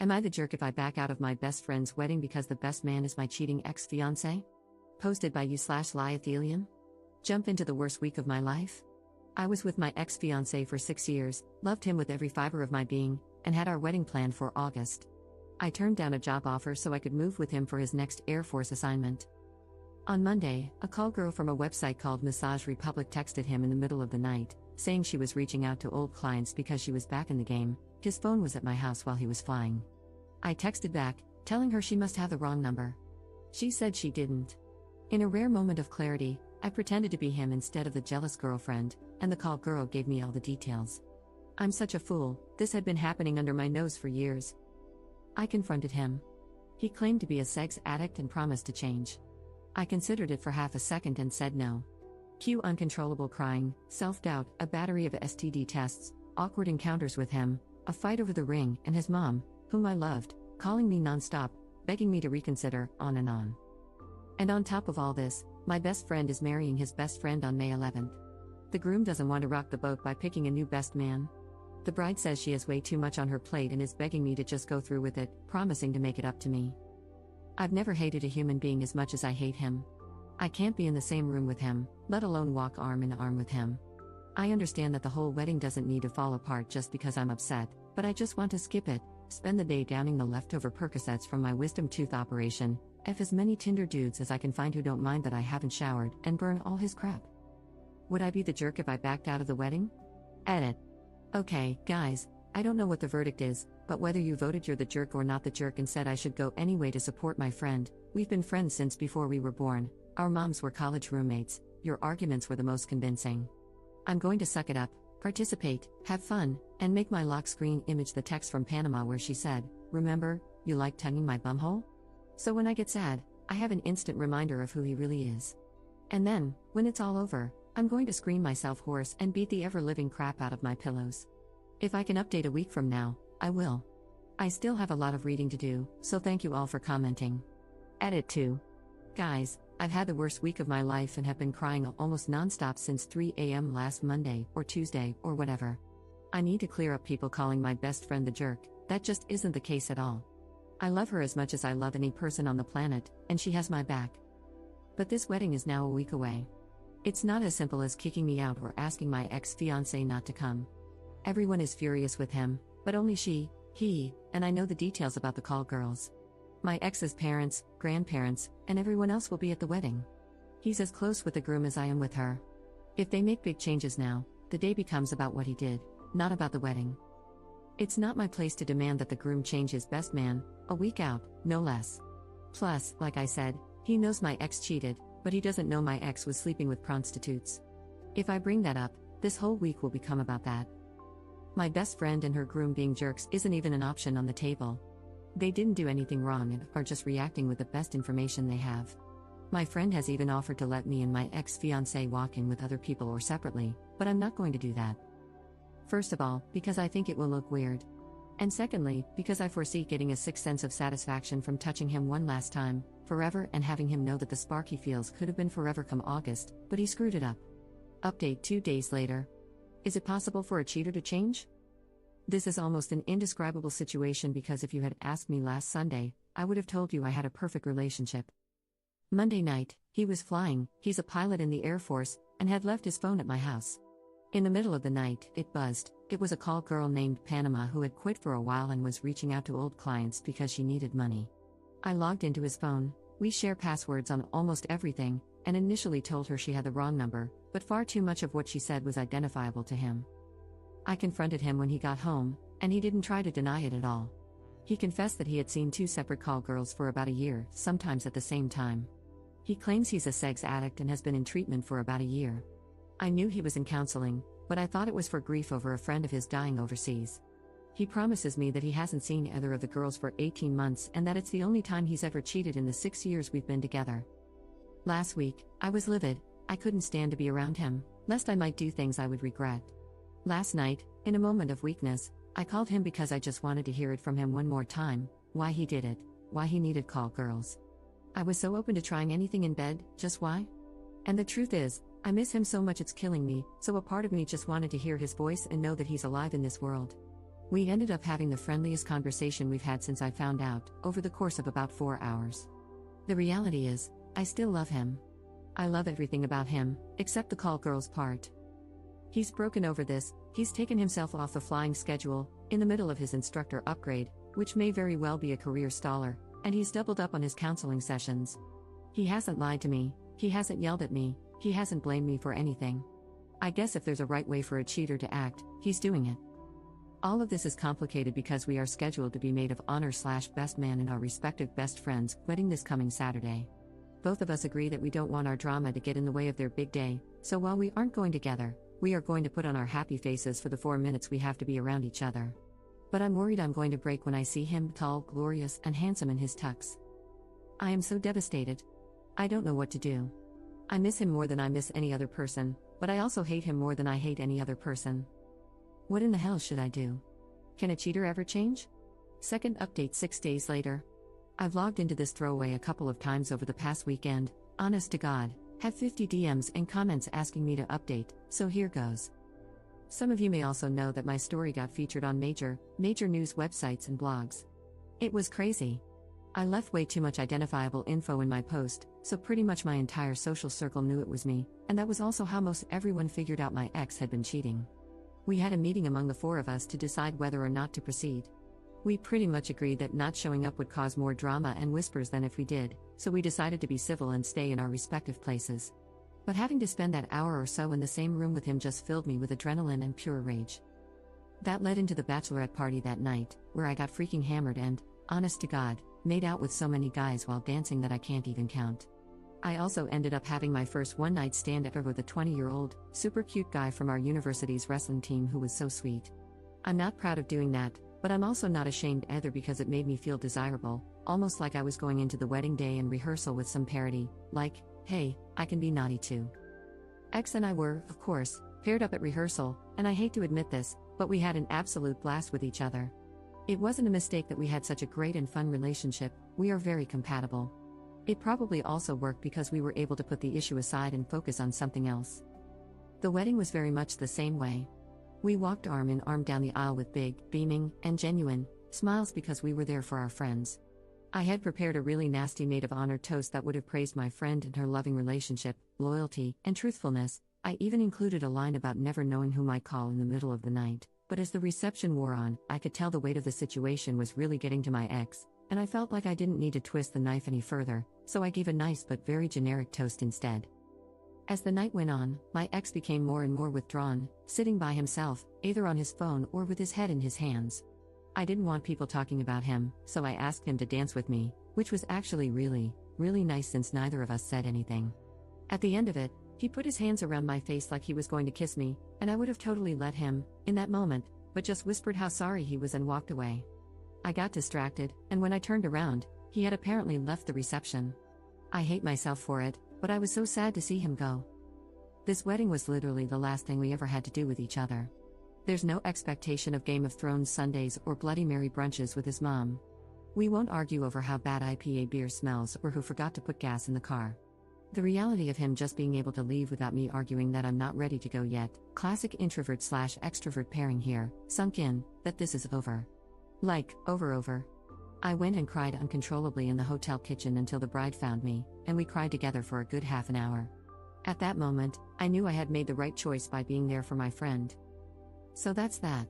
Am I the jerk if I back out of my best friend's wedding because the best man is my cheating ex-fiancé? Posted by you/Liathelium. Jump into the worst week of my life? I was with my ex-fiancé for 6 years, loved him with every fiber of my being, and had our wedding planned for August. I turned down a job offer so I could move with him for his next Air Force assignment. On Monday, a call girl from a website called Massage Republic texted him in the middle of the night, saying she was reaching out to old clients because she was back in the game. His phone was at my house while he was flying. I texted back, telling her she must have the wrong number. She said she didn't. In a rare moment of clarity, I pretended to be him instead of the jealous girlfriend, and the call girl gave me all the details. I'm such a fool, this had been happening under my nose for years. I confronted him. He claimed to be a sex addict and promised to change. I considered it for half a second and said no. Cue uncontrollable crying, self-doubt, a battery of STD tests, awkward encounters with him, a fight over the ring, and his mom, whom I loved, calling me non-stop, begging me to reconsider, on and on. And on top of all this, my best friend is marrying his best friend on May 11th. The groom doesn't want to rock the boat by picking a new best man. The bride says she has way too much on her plate and is begging me to just go through with it, promising to make it up to me. I've never hated a human being as much as I hate him. I can't be in the same room with him, let alone walk arm in arm with him. I understand that the whole wedding doesn't need to fall apart just because I'm upset, but I just want to skip it, spend the day downing the leftover Percocets from my wisdom tooth operation, F as many Tinder dudes as I can find who don't mind that I haven't showered, and burn all his crap. Would I be the jerk if I backed out of the wedding? Edit. Okay, guys, I don't know what the verdict is, but whether you voted you're the jerk or not the jerk and said I should go anyway to support my friend, we've been friends since before we were born, our moms were college roommates, your arguments were the most convincing. I'm going to suck it up, participate, have fun, and make my lock screen image the text from Panama where she said, "Remember, you like tonguing my bumhole?" So when I get sad, I have an instant reminder of who he really is. And then, when it's all over, I'm going to scream myself hoarse and beat the ever-living crap out of my pillows. If I can update a week from now, I will. I still have a lot of reading to do, so thank you all for commenting. Edit 2. Guys, I've had the worst week of my life and have been crying almost non-stop since 3 a.m. last Monday, or Tuesday, or whatever. I need to clear up people calling my best friend the jerk, that just isn't the case at all. I love her as much as I love any person on the planet, and she has my back. But this wedding is now a week away. It's not as simple as kicking me out or asking my ex-fiancé not to come. Everyone is furious with him, but only she, he, and I know the details about the call girls. My ex's parents, grandparents, and everyone else will be at the wedding. He's as close with the groom as I am with her. If they make big changes now, the day becomes about what he did, not about the wedding. It's not my place to demand that the groom change his best man, a week out, no less. Plus, like I said, he knows my ex cheated, but he doesn't know my ex was sleeping with prostitutes. If I bring that up, this whole week will become about that. My best friend and her groom being jerks isn't even an option on the table. They didn't do anything wrong and are just reacting with the best information they have. My friend has even offered to let me and my ex-fiancé walk in with other people or separately, but I'm not going to do that. First of all, because I think it will look weird. And secondly, because I foresee getting a sick sense of satisfaction from touching him one last time, forever, and having him know that the spark he feels could have been forever come August, but he screwed it up. Update 2 days later. Is it possible for a cheater to change? This is almost an indescribable situation because if you had asked me last Sunday, I would have told you I had a perfect relationship. Monday night, he was flying, he's a pilot in the Air Force, and had left his phone at my house. In the middle of the night, it buzzed. It was a call girl named Panama who had quit for a while and was reaching out to old clients because she needed money. I logged into his phone, we share passwords on almost everything, and initially told her she had the wrong number, but far too much of what she said was identifiable to him. I confronted him when he got home, and he didn't try to deny it at all. He confessed that he had seen 2 separate call girls for about a year, sometimes at the same time. He claims he's a sex addict and has been in treatment for about a year. I knew he was in counseling, but I thought it was for grief over a friend of his dying overseas. He promises me that he hasn't seen either of the girls for 18 months and that it's the only time he's ever cheated in the 6 years we've been together. Last week, I was livid. I couldn't stand to be around him, lest I might do things I would regret. Last night, in a moment of weakness, I called him because I just wanted to hear it from him one more time, why he did it, why he needed call girls. I was so open to trying anything in bed, just why? And the truth is, I miss him so much it's killing me, so a part of me just wanted to hear his voice and know that he's alive in this world. We ended up having the friendliest conversation we've had since I found out, over the course of about 4 hours. The reality is, I still love him. I love everything about him, except the call girls part. He's broken over this, he's taken himself off the flying schedule, in the middle of his instructor upgrade, which may very well be a career staller, and he's doubled up on his counseling sessions. He hasn't lied to me, he hasn't yelled at me, he hasn't blamed me for anything. I guess if there's a right way for a cheater to act, he's doing it. All of this is complicated because we are scheduled to be maid of honor/best man in our respective best friends' wedding this coming Saturday. Both of us agree that we don't want our drama to get in the way of their big day, so while we aren't going together, we are going to put on our happy faces for the 4 minutes we have to be around each other. But I'm worried I'm going to break when I see him tall, glorious, and handsome in his tux. I am so devastated. I don't know what to do. I miss him more than I miss any other person, but I also hate him more than I hate any other person. What in the hell should I do? Can a cheater ever change? Second update 6 days later. I've logged into this throwaway a couple of times over the past weekend, honest to God, have 50 DMs and comments asking me to update, so here goes. Some of you may also know that my story got featured on major news websites and blogs. It was crazy. I left way too much identifiable info in my post, so pretty much my entire social circle knew it was me, and that was also how most everyone figured out my ex had been cheating. We had a meeting among the 4 of us to decide whether or not to proceed. We pretty much agreed that not showing up would cause more drama and whispers than if we did, so we decided to be civil and stay in our respective places. But having to spend that hour or so in the same room with him just filled me with adrenaline and pure rage. That led into the bachelorette party that night, where I got freaking hammered and, honest to God, made out with so many guys while dancing that I can't even count. I also ended up having my first one-night stand ever with a 20-year-old, super cute guy from our university's wrestling team who was so sweet. I'm not proud of doing that, but I'm also not ashamed either because it made me feel desirable, almost like I was going into the wedding day and rehearsal with some parody, like, hey, I can be naughty too. X and I were, of course, paired up at rehearsal, and I hate to admit this, but we had an absolute blast with each other. It wasn't a mistake that we had such a great and fun relationship, we are very compatible. It probably also worked because we were able to put the issue aside and focus on something else. The wedding was very much the same way. We walked arm in arm down the aisle with big, beaming, and genuine smiles because we were there for our friends. I had prepared a really nasty maid of honor toast that would have praised my friend and her loving relationship, loyalty, and truthfulness. I even included a line about never knowing who might call in the middle of the night, but as the reception wore on, I could tell the weight of the situation was really getting to my ex, and I felt like I didn't need to twist the knife any further, so I gave a nice but very generic toast instead. As the night went on, my ex became more and more withdrawn, sitting by himself, either on his phone or with his head in his hands. I didn't want people talking about him, so I asked him to dance with me, which was actually really nice since neither of us said anything. At the end of it, he put his hands around my face like he was going to kiss me, and I would have totally let him, in that moment, but just whispered how sorry he was and walked away. I got distracted, and when I turned around, he had apparently left the reception. I hate myself for it, but I was so sad to see him go. This wedding was literally the last thing we ever had to do with each other. There's no expectation of Game of Thrones Sundays or Bloody Mary brunches with his mom. We won't argue over how bad IPA beer smells or who forgot to put gas in the car. The reality of him just being able to leave without me arguing that I'm not ready to go yet, classic introvert/extrovert pairing here, sunk in, that this is over. Like, over. I went and cried uncontrollably in the hotel kitchen until the bride found me, and we cried together for a good half an hour. At that moment, I knew I had made the right choice by being there for my friend. So that's that.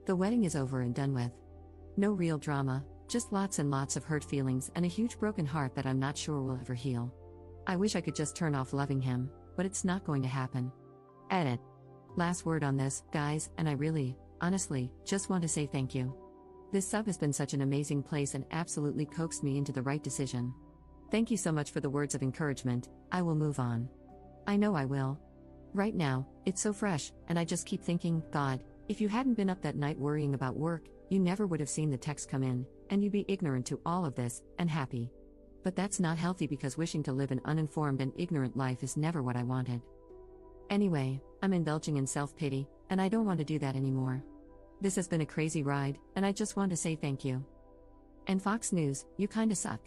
The wedding is over and done with. No real drama, just lots and lots of hurt feelings and a huge broken heart that I'm not sure will ever heal. I wish I could just turn off loving him, but it's not going to happen. Edit. Last word on this, guys, and I really, honestly, just want to say thank you. This sub has been such an amazing place and absolutely coaxed me into the right decision. Thank you so much for the words of encouragement. I will move on. I know I will. Right now, it's so fresh, and I just keep thinking, God, if you hadn't been up that night worrying about work, you never would have seen the text come in, and you'd be ignorant to all of this, and happy. But that's not healthy because wishing to live an uninformed and ignorant life is never what I wanted. Anyway, I'm indulging in self-pity, and I don't want to do that anymore. This has been a crazy ride, and I just want to say thank you. And Fox News, you kinda suck.